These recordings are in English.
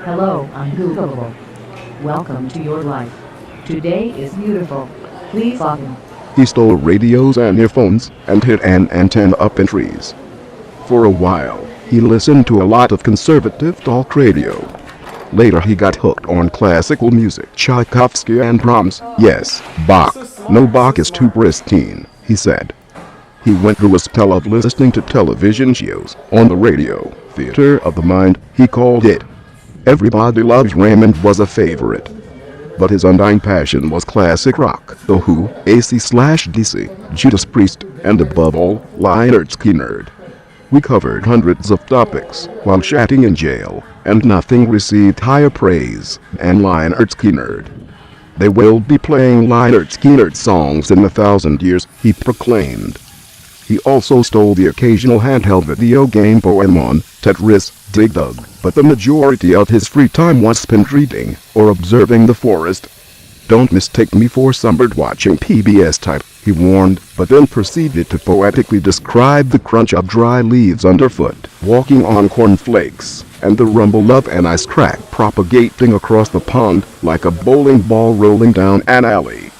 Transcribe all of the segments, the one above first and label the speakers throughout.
Speaker 1: Hello, Ungoogleable. Welcome to your life. Today is beautiful. Please listen.
Speaker 2: He stole radios and earphones and hid an antenna up in trees. For a while, he listened to a lot of conservative talk radio. Later he got hooked on classical music, Tchaikovsky and Brahms. Yes, Bach. No, Bach is too pristine, he said. He went through a spell of listening to television shows on the radio, Theater of the Mind, he called it. Everybody Loves Raymond was a favorite. But his undying passion was classic rock, The Who, AC/DC, Judas Priest, and above all, Lynyrd Skynyrd. We covered hundreds of topics while chatting in jail, and nothing received higher praise than Lynyrd Skynyrd. They will be playing Lynyrd Skynyrd songs in 1,000 years, he proclaimed. He also stole the occasional handheld video game Poemon, Tetris, Dig Dug, but the majority of his free time was spent reading or observing the forest. Don't mistake me for some bird-watching PBS type, he warned, but then proceeded to poetically describe the crunch of dry leaves underfoot, walking on cornflakes, and the rumble of an ice crack propagating across the pond like a bowling ball rolling down an alley.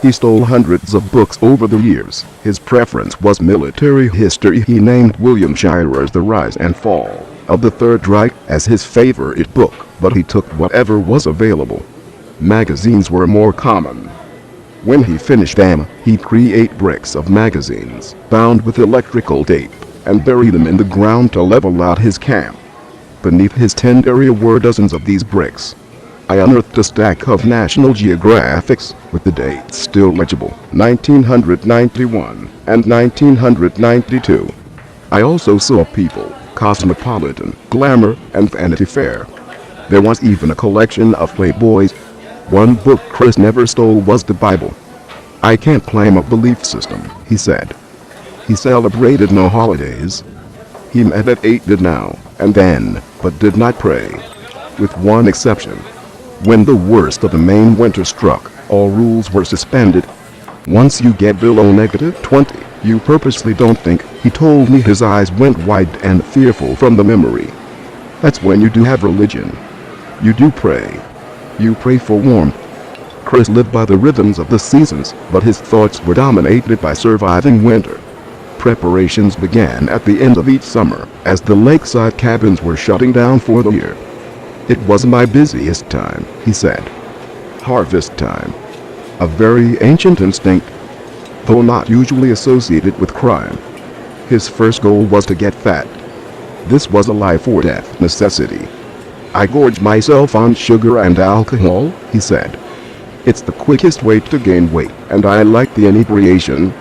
Speaker 2: He stole hundreds of books over the years. His preference was military history. He named William Shirer's The Rise and Fall of the Third Reich as his favorite book, but he took whatever was available. Magazines were more common. When he finished them, he'd create bricks of magazines, bound with electrical tape, and bury them in the ground to level out his camp. Beneath his tent area were dozens of these bricks. I unearthed a stack of National Geographics, with the dates still legible, 1991 and 1992. I also saw People, Cosmopolitan, Glamour, and Vanity Fair. There was even a collection of Playboys. One book Chris never stole was the Bible. I can't claim a belief system, he said. He celebrated no holidays. He meditated now and then, but did not pray. With one exception. When the worst of the Maine winter struck, all rules were suspended. Once you get below -20, you purposely don't think, he told me. His eyes went wide and fearful from the memory. That's when you do have religion. You do pray. You pray for warmth. Chris lived by the rhythms of the seasons, but his thoughts were dominated by surviving winter. Preparations began at the end of each summer, as the lakeside cabins were shutting down for the year. It was my busiest time, he said. Harvest time. A very ancient instinct, though not usually associated with crime. His first goal was to get fat. This was a life-or-death necessity. I gorged myself on sugar and alcohol, he said. It's the quickest way to gain weight, and I like the inebriation.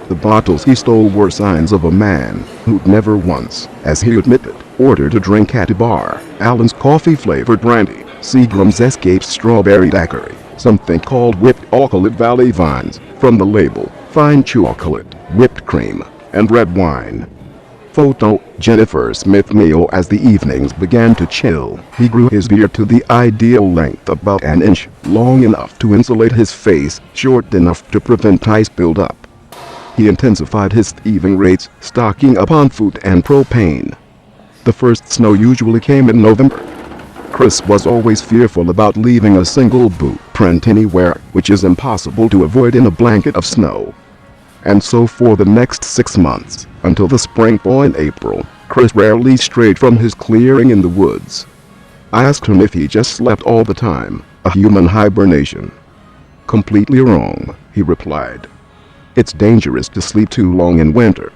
Speaker 2: The bottles he stole were signs of a man who'd never once, as he admitted, ordered a drink at a bar. Allen's coffee-flavored brandy, Seagram's Escape's strawberry daiquiri, something called whipped chocolate Valley Vines, from the label, fine chocolate, whipped cream, and red wine. Photo, Jennifer Smith Mayo. As the evenings began to chill, he grew his beard to the ideal length, about an inch, long enough to insulate his face, short enough to prevent ice buildup. He intensified his thieving raids, stocking up on food and propane. The first snow usually came in November. Chris was always fearful about leaving a single boot print anywhere, which is impossible to avoid in a blanket of snow. And so for the next 6 months, until the spring thaw in April, Chris rarely strayed from his clearing in the woods. I asked him if he just slept all the time, a human hibernation. Completely wrong, he replied. It's dangerous to sleep too long in winter.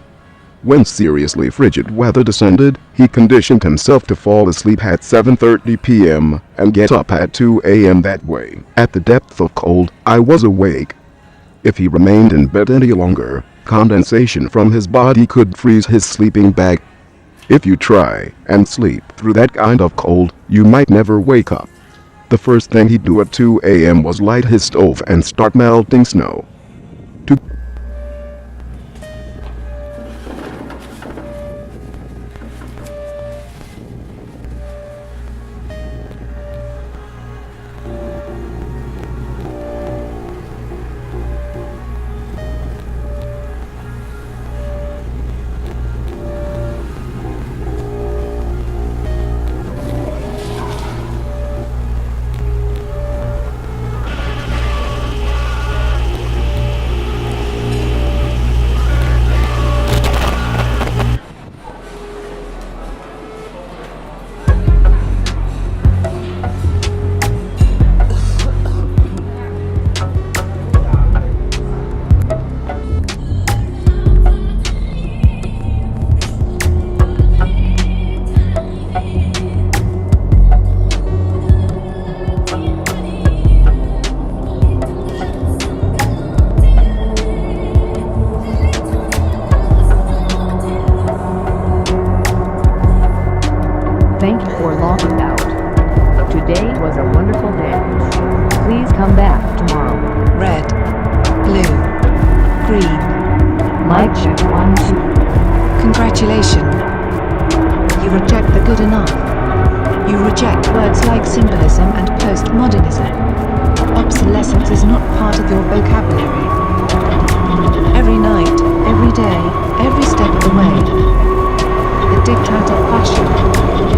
Speaker 2: When seriously frigid weather descended, he conditioned himself to fall asleep at 7:30 p.m. and get up at 2 a.m. That way, at the depth of cold, I was awake. If he remained in bed any longer, condensation from his body could freeze his sleeping bag. If you try and sleep through that kind of cold, you might never wake up. The first thing he'd do at 2 a.m. was light his stove and start melting snow.
Speaker 1: Mic check 1 2.
Speaker 3: Congratulations. You reject the good enough. You reject words like symbolism and postmodernism. Obsolescence is not part of your vocabulary. Every night, every day, every step of the way. The diktat of fashion.